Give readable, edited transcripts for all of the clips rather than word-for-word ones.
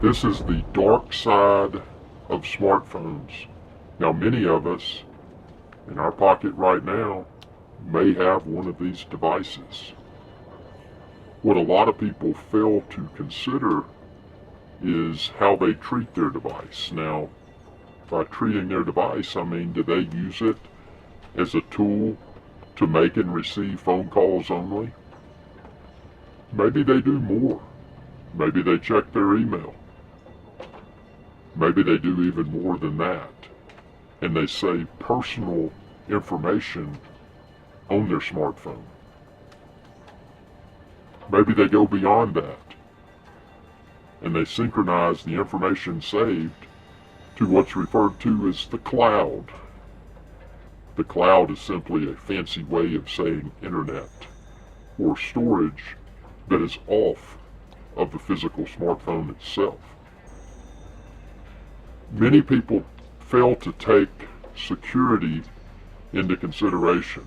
This is the dark side of smartphones. Now, many of us in our pocket right now may have one of these devices. What a lot of people fail to consider is how they treat their device. Now, by treating their device, I mean, do they use it as a tool to make and receive phone calls only? Maybe they do more. Maybe they check their email. Maybe they do even more than that. And they save personal information on their smartphone. Maybe they go beyond that. And they synchronize the information saved to what's referred to as the cloud. The cloud is simply a fancy way of saying internet, or storage that is off of the physical smartphone itself. Many people fail to take security into consideration.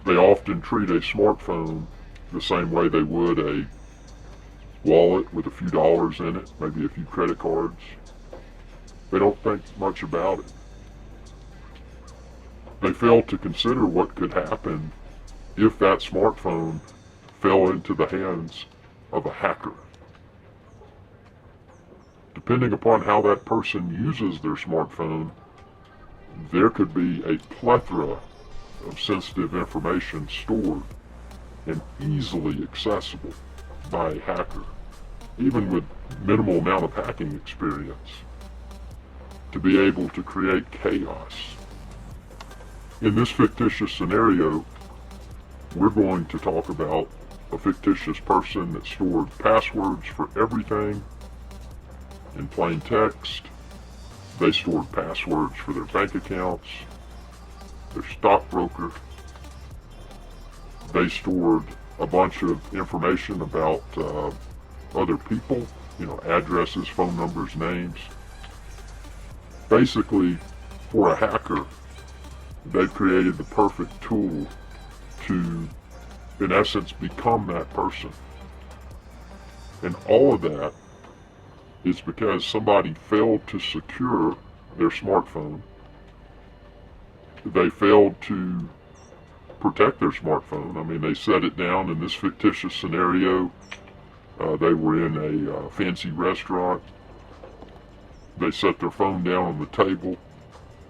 They often treat a smartphone the same way they would a wallet with a few dollars in it, maybe a few credit cards. They don't think much about it. They fail to consider what could happen if that smartphone fell into the hands of a hacker. Depending upon how that person uses their smartphone, there could be a plethora of sensitive information stored and easily accessible by a hacker, even with minimal amount of hacking experience, to be able to create chaos. In this fictitious scenario, we're going to talk about a fictitious person that stored passwords for everything in plain text. They stored passwords for their bank accounts, their stockbroker. They stored a bunch of information about other people, addresses, phone numbers, names. Basically, for a hacker, they've created the perfect tool to, in essence, become that person. And all of that is because somebody failed to secure their smartphone. They failed to protect their smartphone. I mean, they set it down in this fictitious scenario. They were in a fancy restaurant. They set their phone down on the table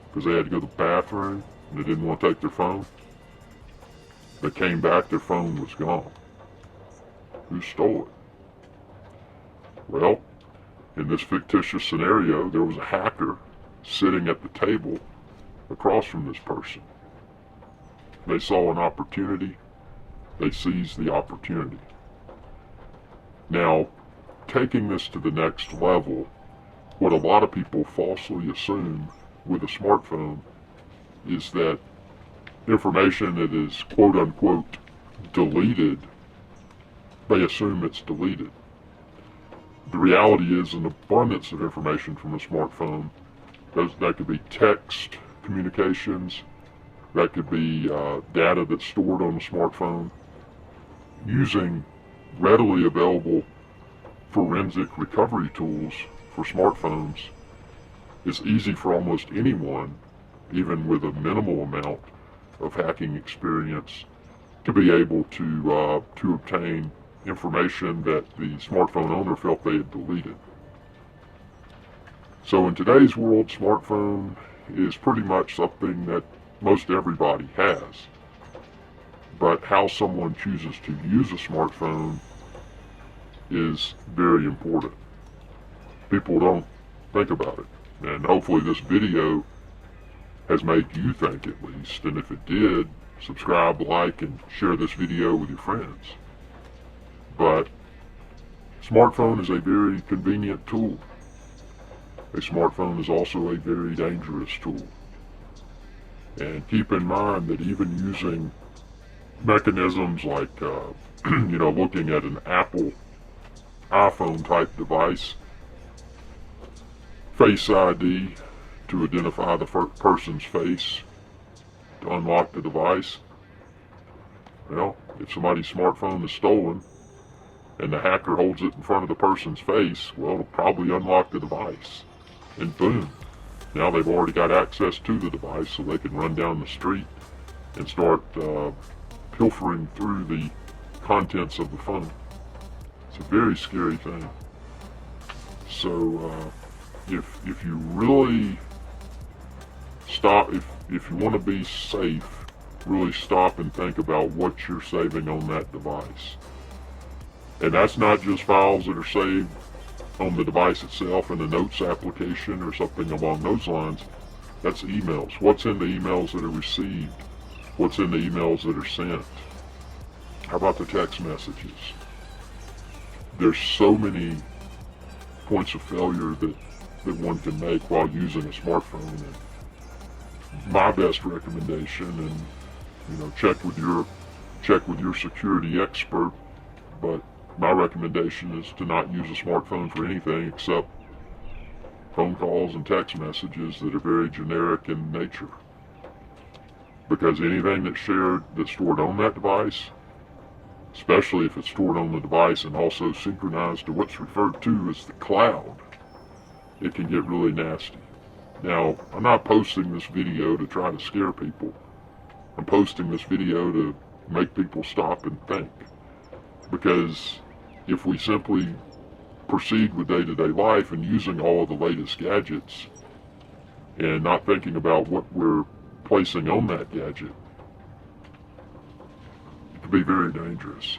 because they had to go to the bathroom and they didn't want to take their phone. They came back, their phone was gone. Who stole it? Well, in this fictitious scenario, there was a hacker sitting at the table across from this person. They saw an opportunity. They seized the opportunity. Now, taking this to the next level, what a lot of people falsely assume with a smartphone is that information that is quote-unquote deleted, they assume it's deleted. The reality is an abundance of information from a smartphone. That could be text communications, that could be data that's stored on a smartphone. Using readily available forensic recovery tools for smartphones is easy for almost anyone, even with a minimal amount of hacking experience, to be able to obtain information that the smartphone owner felt they had deleted. So in today's world, smartphone is pretty much something that most everybody has. But how someone chooses to use a smartphone is very important. People don't think about it. And hopefully this video has made you think at least. And if it did, subscribe, like, and share this video with your friends. But smartphone is a very convenient tool. A smartphone is also a very dangerous tool. And keep in mind that even using mechanisms like, looking at an Apple iPhone type device, Face ID to identify the person's face to unlock the device. Well, if somebody's smartphone is stolen and the hacker holds it in front of the person's face, well, it'll probably unlock the device. And boom, now they've already got access to the device, so they can run down the street and start pilfering through the contents of the phone. It's a very scary thing. So if you really stop, if you want to be safe, really stop and think about what you're saving on that device. And that's not just files that are saved on the device itself in a notes application or something along those lines. That's emails. What's in the emails that are received? What's in the emails that are sent? How about the text messages? There's so many points of failure that one can make while using a smartphone. And my best recommendation, and check with your security expert, but my recommendation is to not use a smartphone for anything except phone calls and text messages that are very generic in nature. Because anything that's shared, that's stored on that device, especially if it's stored on the device and also synchronized to what's referred to as the cloud, it can get really nasty. Now, I'm not posting this video to try to scare people. I'm posting this video to make people stop and think. Because if we simply proceed with day-to-day life and using all of the latest gadgets and not thinking about what we're placing on that gadget, it can be very dangerous.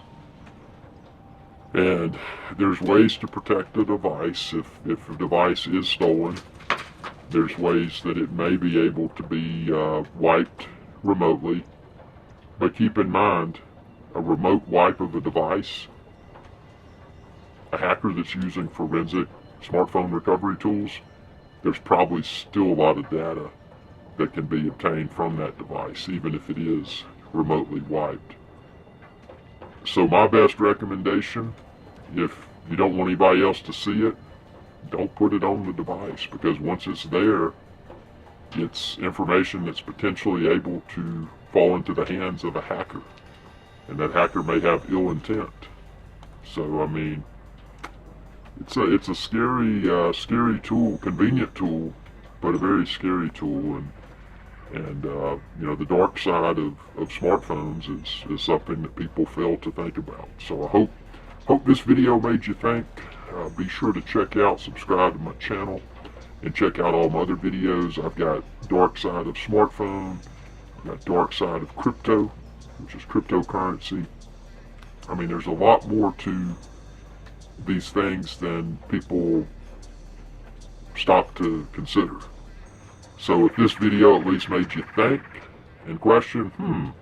And there's ways to protect the device. If a device is stolen, there's ways that it may be able to be wiped remotely. But keep in mind, a remote wipe of a device, a hacker that's using forensic smartphone recovery tools, there's probably still a lot of data that can be obtained from that device, even if it is remotely wiped. So my best recommendation, if you don't want anybody else to see it, don't put it on the device, because once it's there, it's information that's potentially able to fall into the hands of a hacker, and that hacker may have ill intent. So I mean, it's a scary tool, convenient tool, but a very scary tool. And the dark side of smartphones is something that people fail to think about. So I hope this video made you think. Be sure to subscribe to my channel, and check out all my other videos. I've got dark side of smartphone, I've got dark side of crypto, which is cryptocurrency. I mean, there's a lot more to these things than people stop to consider. So if this video at least made you think and question,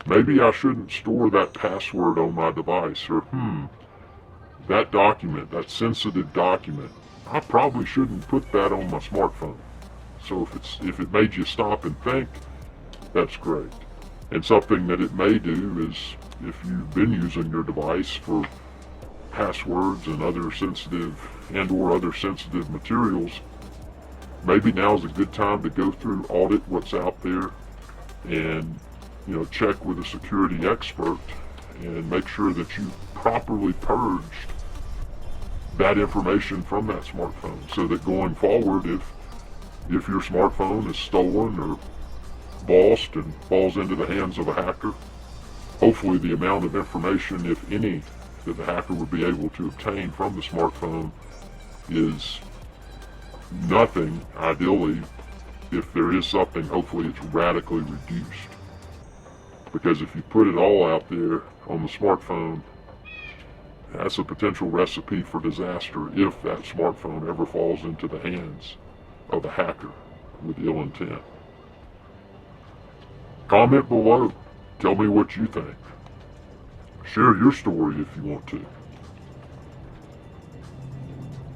maybe I shouldn't store that password on my device, or that document, that sensitive document, I probably shouldn't put that on my smartphone. So if it made you stop and think, that's great. And something that it may do is, if you've been using your device for passwords and other sensitive materials, maybe now's a good time to go through, audit what's out there, and check with a security expert and make sure that you properly purged that information from that smartphone, so that going forward, if your smartphone is stolen or lost and falls into the hands of a hacker, hopefully the amount of information, if any, that the hacker would be able to obtain from the smartphone is nothing. Ideally, if there is something, hopefully it's radically reduced. Because if you put it all out there on the smartphone, that's a potential recipe for disaster if that smartphone ever falls into the hands of a hacker with ill intent. Comment below. Tell me what you think. Share your story if you want to.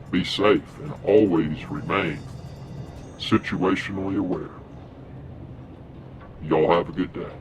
Be safe and always remain situationally aware. Y'all have a good day.